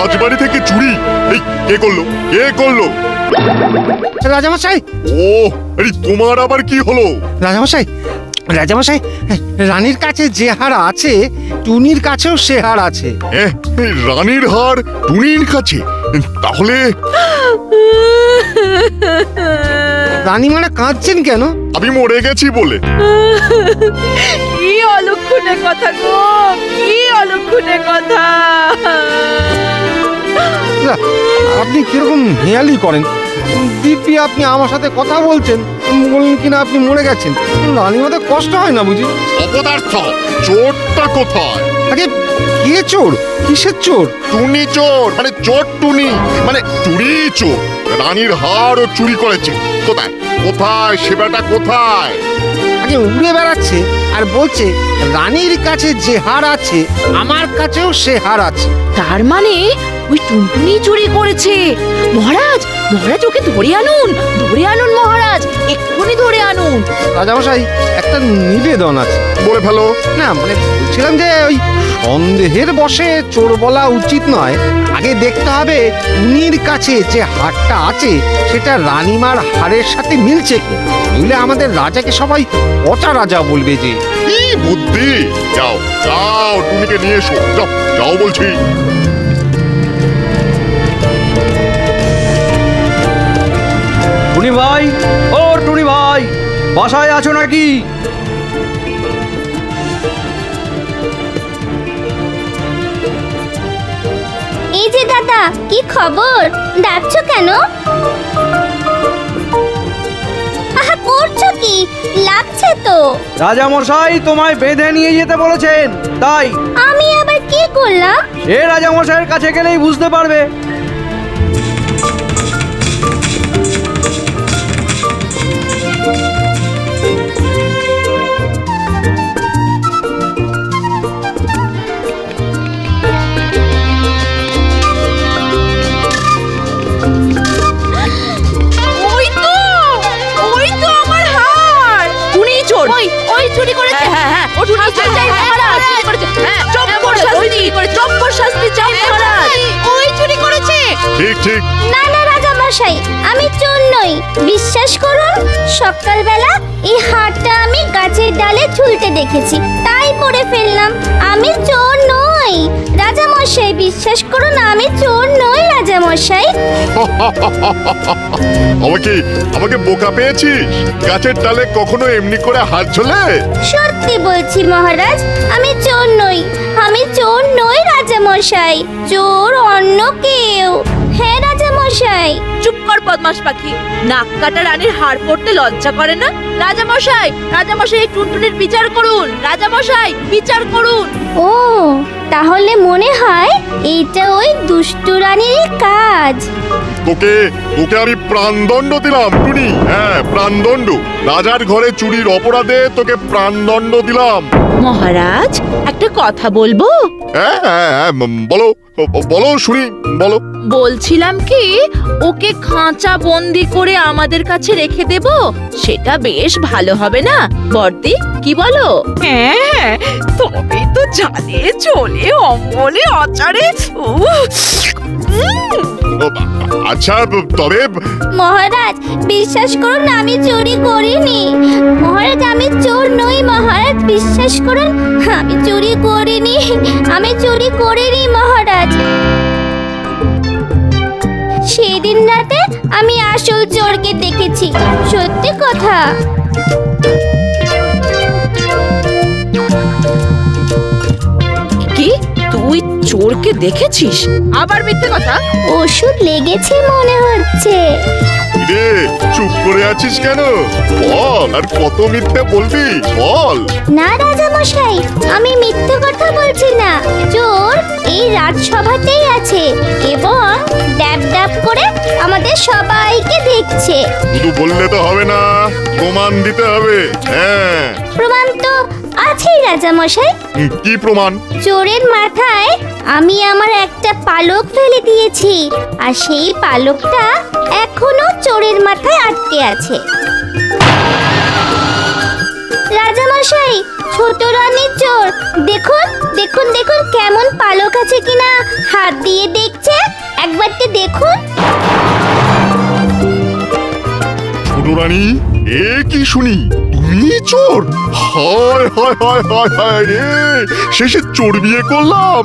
রাজবাড়ি থেকে চুরি? এই কে করলো? কে করলো? রাজামশাই, ও আরে তোমার আবার কি হলো? রাজামশাই, রাজামশাই, রানীর কাছে যে হার আছে টুনির কাছেও সে হার আছে। এই রানীর হার টুনির কাছে? তাহলে রানীমারা কাঁদছেন কেন? আমি মরে গেছি বলে। কি অলক্ষণে কথা গো, কি অলক্ষণে কথা। না, আপনি কিরকম হেয়ালি করেন? দিব্যি আপনি আমার সাথে কথা বলছেন, বললেন কিনা আপনি মরে গেছেন। রানীমাদের কষ্ট হয় না বুঝি? অপদার্থ, চোরটা কোথায়? আগে কে চোর? কিসের চোর? টুনি চোর, মানে চোর টুনি, মানে চুরি চোর। রানীর হারও চুরি করেছে। কোথায় কোথায় সেবাটা কোথায়? আগে উড়ে বেড়াচ্ছে আর বলছে রানীর কাছে যে হার আছে আমার কাছেও সে হার আছে। তার মানে ওই টুনটুনি চুরি করেছে। মহারাজ, মহারাজ ওকে ধরে আনুন, ধরে আনুন মহারাজ, এক্ষুনি ধরে আনুন। রাজামশাই, একটা নিবেদন আছে। বলে ফেলো। না মানে বলছিলাম যে ওই সন্দেহের বশে চোর বলা উচিত নয়। আগে দেখতে হবে টুনির কাছে যে হারটা আছে সেটা রানীমার হারের সাথে মিলছে কি। নইলে আমাদের রাজাকে সবাই পচা রাজা বলবে যে। কি বুদ্ধি! যাও যাও, টুনিকে নিয়ে এসো। যাও যাও বলছি। টুনি ভাই, ও টুনি ভাই, বাসায় আছো নাকি? এই যে দাদা, কি খবর? ডাকছো কেন? আহা, করছো কি? লাগছে তো। রাজামশাই তোমায় বেঁধে নিয়ে যেতে বলেছেন, তাই। আমি আবার কি করলাম? এ রাজামশাইয়ের কাছে গেলেই বুঝতে পারবে। ওই তো, ওই তো আমার হার। টুনি চোর। ওই চুরি করেছে। হ্যাঁ হ্যাঁ, ও টুনি চোর। মহারাজ চুরি করেছে। হ্যাঁ, চম্পর শাস্তি, চম্পর শাস্তি চাই মহারাজ। ওই চুরি করেছে। ঠিক ঠিক। না না রাজামশাই, আমি চোর নই। বিশ্বাস করুন, সকালবেলা এই হারটা আমি গাছের ডালে ঝুলতে দেখেছি, তাই পরে ফেললাম। আমি চোর নই রাজামশাই, বিশ্বাস করুন, আমি চোর নই রাজামশাই। আমাকে আমাকে বোকা পেয়েছিস? গাছের ডালে কখনো এমনি করে হাত ঝোলে? সত্যি বলছি মহারাজ, আমি চোর নই। আমি চোর নই রাজামশাই, চোর অন্য কেউ। হ্যাঁ রাজামশাই। চুপ কর বদমাশ পাখি, নাক কাটা রানীর হার পড়তে লজ্জা করে না? রাজামশাই, রাজামশাই এই টুনটুনির বিচার করুন। রাজামশাই বিচার করুন। ও, তাহলে মনে হয় এইটা ওই দুষ্টু রানীর কাজ। তোকে তোকে আমি প্রাণদণ্ড দিলাম টুনি। হ্যাঁ, প্রাণদণ্ড। রাজার ঘরে চুরির অপরাধে তোকে প্রাণদণ্ড দিলাম। মহারাজ, একটা কথা বলবো? হ্যাঁ হ্যাঁ হ্যাঁ, বলো বলো শুনি, বলো। বলছিলাম কি, ওকে খাঁচা বন্দি করে আমাদের কাছে রেখে দেব, সেটা বেশ ভালো হবে না বর্দি? কি বলো? হ্যাঁ, তবে তো জালে চলে অমলে আচারে। আচ্ছা, তবে মহারাজ বিশ্বাস করুন, আমি চুরি করিনি। মহারাজ, আমি চোর নই। মহারাজ বিশ্বাস করুন, আমি চুরি করিনি। আমি চুরি করিনি মহারাজ। সেদিন রাতে আমি আসল চোরকে দেখেছি, সত্যি কথা। কি, তুই চোরকে দেখেছিস? আবার মিথ্যে কথা। ওষুধ লেগেছে মনে হচ্ছে। রে, চুপ করে আছিস কেন? বল, আর কত মিথ্যে বলবি? বল। না রাজামশাই, আমি মিথ্যে কথা বলছি না। চোর এই রাজসভাতেই আছে এবং ড্যাব ড্যাব করে আমাদের সবাইকে দেখছে। শুধু বললে তো হবে না, প্রমাণ দিতে হবে। হ্যাঁ, প্রমাণ তো আছেই রাজামশাই। কি প্রমাণ? চোরের মাথায় আমি আমার একটা পালক ফেলে দিয়েছি, আর সেই পালকটা এখনো চোরের মাথায় আটকে আছে। রাজামশাই, ছোট রানীর চোর, দেখুন দেখুন দেখুন কেমন পালক আছে কিনা হাত দিয়ে দেখছে। একবারটি দেখুন। ছোট রানী, এ কি শুনি, তুমি চোর? হায় হায় হায় হায় হায় রে, শেষে চোর বিয়ে করলাম।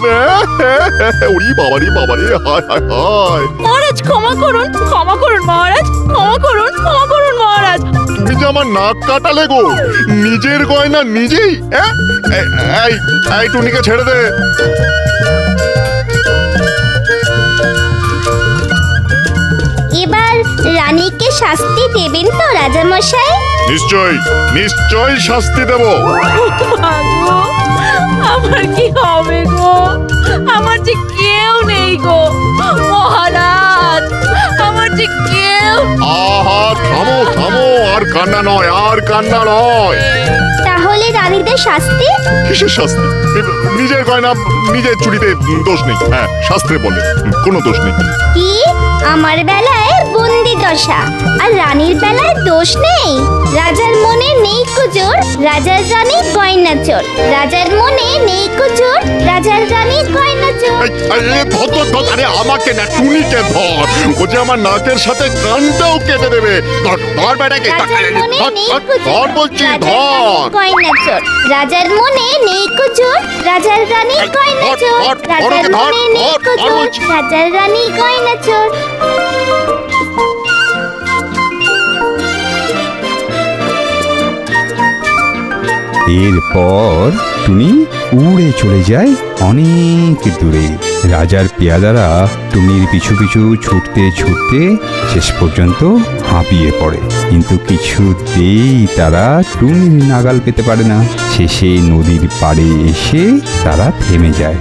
ওরে বাবারে বাবারে, হায় হায় হায়। মহারাজ ক্ষমা করুন মহারাজ, ক্ষমা করুন মহারাজ। তুমি যে আমার নাক কাটালে গো, নিজের গয়না নিজেই। এই টুনিকে ছেড়ে দে। এবার রানীকে শাস্তি দেবেন তো রাজামশাই? নিশ্চয় নিশ্চয় শাস্তি দেব। মাগো, আমার কি হবে গো? আমার যে কেউ নেই গো মহারাজ, আমার যে কেউ। আহা, থামো থামো, আর কান্না নয়, আর কান্না নয়। তাহলে রানীদের শাস্তি? কিসের শাস্তি? নিজের গয়না নিজের চুরিতে দোষ নেই। হ্যাঁ, শাস্ত্রে বলে কোনো দোষ নেই। কি আমার বেলায় বন্দি দশা আর রানীর বেলায় দোষ নেই? রাজার মনে নেই কুজোর, রাজার রানী গয়না চোর। রাজার মনে নেই কুজোর, রাজার রানী গয়না চোর। আরে আমাকে না, টুনিকে ধর। ও যে আমার নাকের সাথে কানটাও কেটে দেবে। ধর বেটাকে, রাজার মনে নেই কুজোর, ধর বলছি, রাজার ধর। রানী গয়না চোর। রাজার মনে নেই কুজোর, রাজার রানী গয়না চোর। রাজার মনে নেই কুজোর, রাজার রানী গয়না চোর। এরপর টুনি উড়ে চলে যায় অনেক দূরে। রাজার পেয়াদারা টুনির পিছু পিছু ছুটতে ছুটতে শেষ পর্যন্ত হাঁপিয়ে পড়ে, কিন্তু কিছুতেই তারা টুনির নাগাল পেতে পারে না। শেষে নদীর পাড়ে এসে তারা থেমে যায়।